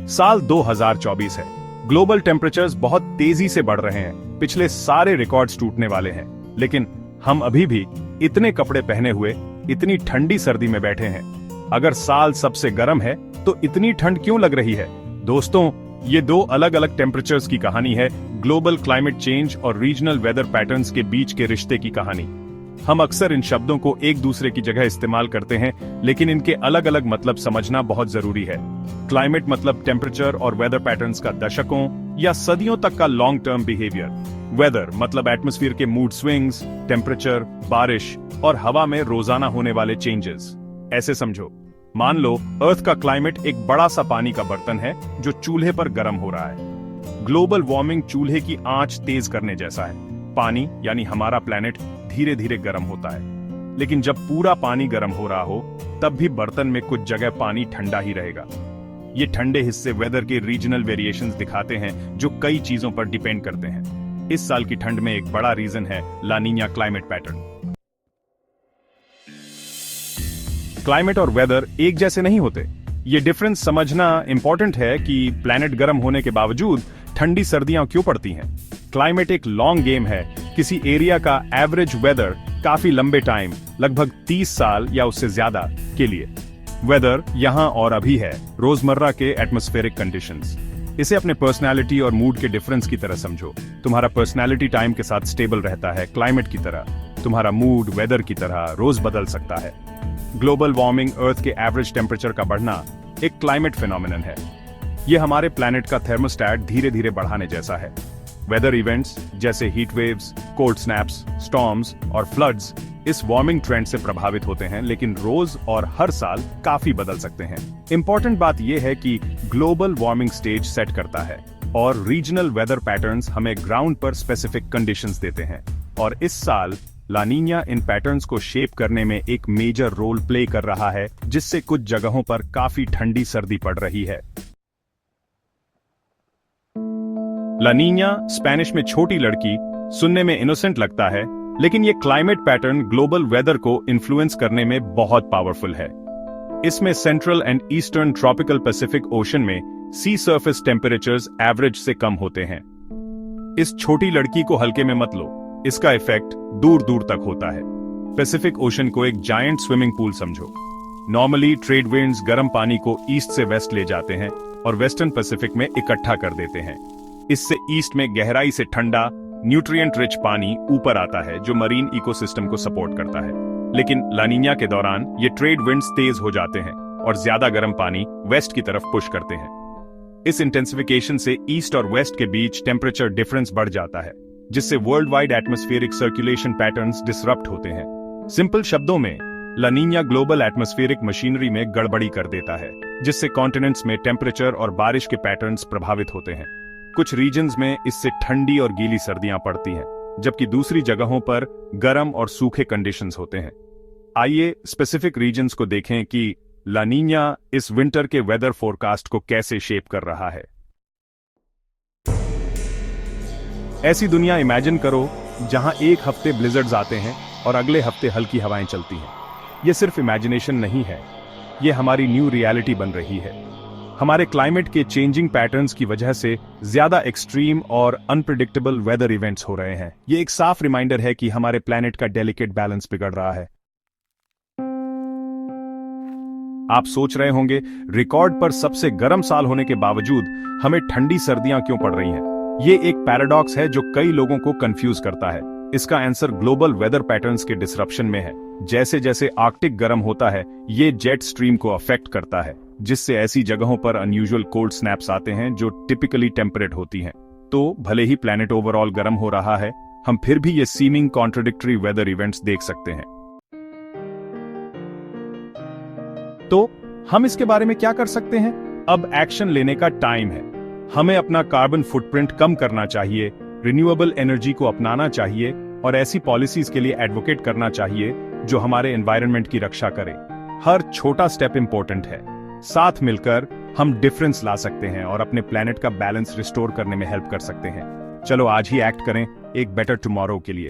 साल 2024 है। Global temperatures बहुत तेजी से बढ़ रहे हैं, पिछले सारे रिकॉर्ड्स टूटने वाले हैं, लेकिन हम अभी भी इतने कपड़े पहने हुए इतनी ठंडी सर्दी में बैठे हैं। अगर साल सबसे गर्म है तो इतनी ठंड क्यों लग रही है? दोस्तों, ये दो अलग अलग टेम्परेचर्स की कहानी है, ग्लोबल क्लाइमेट चेंज और रीजनल वेदर पैटर्न्स के बीच के रिश्ते की कहानी। हम अक्सर इन शब्दों को एक दूसरे की जगह इस्तेमाल करते हैं, लेकिन इनके अलग अलग मतलब समझना बहुत जरूरी है। क्लाइमेट मतलब टेम्परेचर और वेदर पैटर्न्स का दशकों या सदियों तक का लॉन्ग टर्म बिहेवियर। वेदर मतलब एटमॉस्फेयर के मूड स्विंग्स, टेम्परेचर, बारिश और हवा में रोजाना होने वाले चेंजेस। ऐसे समझो, मान लो अर्थ का क्लाइमेट एक बड़ा सा पानी का बर्तन है जो चूल्हे पर गर्म हो रहा है। ग्लोबल वार्मिंग चूल्हे की आंच तेज करने जैसा है। पानी यानी हमारा प्लेनेट धीरे धीरे गर्म होता है, लेकिन जब पूरा पानी गर्म हो रहा हो तब भी बर्तन में कुछ जगह पानी ठंडा ही रहेगा। ये ठंडे हिस्से वेदर के रीजनल वेरिएशंस दिखाते हैं जो कई चीजों पर डिपेंड करते हैं। इस साल की ठंड में एक बड़ा रीजन है ला नीना क्लाइमेट पैटर्न। क्लाइमेट और वेदर एक जैसे नहीं होते। ये डिफरेंस समझना इंपॉर्टेंट है कि प्लेनेट गर्म होने के बावजूद ठंडी सर्दियां क्यों पड़ती हैं। क्लाइमेट एक लॉन्ग गेम है। किसी एरिया का एवरेज वेदर काफी लंबे टाइम, लगभग 30 साल या उससे ज्यादा के लिए। वेदर यहां और अभी है, रोजमर्रा के एटमॉस्फेरिक कंडीशंस। इसे अपने पर्सनालिटी और मूड के डिफरेंस की तरह समझो। तुम्हारा पर्सनालिटी टाइम के साथ स्टेबल रहता है, क्लाइमेट की तरह। तुम्हारा मूड वेदर की तरह रोज बदल सकता है। ग्लोबल वार्मिंग, अर्थ के एवरेज टेम्परेचर का बढ़ना एक क्लाइमेट फिनोमिनन है। यह हमारे प्लेनेट का थर्मोस्टेट धीरे धीरे बढ़ाने जैसा है। वेदर इवेंट्स जैसे heat waves, cold snaps, storms और फ्लड्स इस वार्मिंग ट्रेंड से प्रभावित होते हैं, लेकिन रोज और हर साल काफी बदल सकते हैं। इंपॉर्टेंट बात यह है कि ग्लोबल वार्मिंग स्टेज सेट करता है और रीजनल वेदर पैटर्न्स हमें ग्राउंड पर स्पेसिफिक कंडीशंस देते हैं। और इस साल ला नीना इन पैटर्न्स को शेप करने में एक मेजर रोल प्ले कर रहा है, जिससे कुछ जगहों पर काफी ठंडी सर्दी पड़ रही है। ला नीना स्पेनिश में छोटी लड़की सुनने में इनोसेंट लगता है, लेकिन ये क्लाइमेट पैटर्न ग्लोबल वेदर को इन्फ्लुएंस करने में बहुत पावरफुल है। इसमें central and eastern tropical Pacific ocean में सी सरफेस टेम्परेचर्स एवरेज से कम होते हैं। इस छोटी लड़की को हल्के में मत लो, इसका इफेक्ट दूर दूर तक होता है। पैसिफिक ओशन को एक जायंट स्विमिंग पूल समझो। नॉर्मली ट्रेड विंड्स गर्म पानी को ईस्ट से वेस्ट ले जाते हैं और वेस्टर्न पैसिफिक में इकट्ठा कर देते हैं। इससे ईस्ट में गहराई से ठंडा न्यूट्रिएंट रिच पानी ऊपर आता है जो मरीन इकोसिस्टम को सपोर्ट करता है। लेकिन ला नीना के दौरान ये ट्रेड विंड्स तेज हो जाते हैं और ज्यादा गर्म पानी वेस्ट की तरफ पुश करते हैं। इस इंटेंसिफिकेशन से ईस्ट और वेस्ट के बीच टेम्परेचर डिफरेंस बढ़ जाता है, जिससे world wide atmospheric circulation patterns disrupt होते हैं। सिंपल शब्दों में, ला नीना ग्लोबल एटमॉस्फेरिक मशीनरी में गड़बड़ी कर देता है, जिससे कॉन्टिनेंट्स में टेम्परेचर और बारिश के पैटर्न्स प्रभावित होते हैं। कुछ रीजन्स में इससे ठंडी और गीली सर्दियां पड़ती हैं, जबकि दूसरी जगहों पर गर्म और सूखे कंडीशंस होते हैं। आइए स्पेसिफिक रीजन्स को देखें कि ला नीना इस विंटर के वेदर फोरकास्ट को कैसे शेप कर रहा है। ऐसी दुनिया इमेजिन करो जहां एक हफ्ते ब्लिजर्ड्स आते हैं और अगले हफ्ते हल्की हवाएं चलती हैं। यह सिर्फ इमेजिनेशन नहीं है, यह हमारी न्यू रियलिटी बन रही है। हमारे क्लाइमेट के चेंजिंग पैटर्न्स की वजह से ज्यादा एक्सट्रीम और अनप्रिडिक्टेबल वेदर इवेंट्स हो रहे हैं। ये एक साफ रिमाइंडर है कि हमारे प्लेनेट का डेलिकेट बैलेंस बिगड़ रहा है। आप सोच रहे होंगे, रिकॉर्ड पर सबसे गर्म साल होने के बावजूद हमें ठंडी सर्दियां क्यों पड़ रही हैं? ये एक पैराडॉक्स है जो कई लोगों को कंफ्यूज करता है। इसका आंसर ग्लोबल वेदर पैटर्न्स के डिसरप्शन में है। जैसे जैसे आर्कटिक गर्म होता है, ये जेट स्ट्रीम को अफेक्ट करता है, जिससे ऐसी जगहों पर अनयूजुअल कोल्ड स्नैप्स आते हैं जो टिपिकली टेम्परेट होती हैं। तो भले ही प्लेनेट ओवरऑल गर्म हो रहा है, हम फिर भी ये सीमिंग कॉन्ट्राडिक्टरी वेदर इवेंट्स देख सकते हैं। तो हम इसके बारे में क्या कर सकते हैं? अब एक्शन लेने का टाइम है। हमें अपना कार्बन फुटप्रिंट कम करना चाहिए, रिन्यूएबल एनर्जी को अपनाना चाहिए और ऐसी पॉलिसीज के लिए एडवोकेट करना चाहिए जो हमारे एनवायरनमेंट की रक्षा करे। हर छोटा स्टेप इंपॉर्टेंट है। साथ मिलकर हम डिफरेंस ला सकते हैं और अपने प्लेनेट का बैलेंस रिस्टोर करने में हेल्प कर सकते हैं। चलो आज ही एक्ट करें एक बेटर टुमारो के लिए।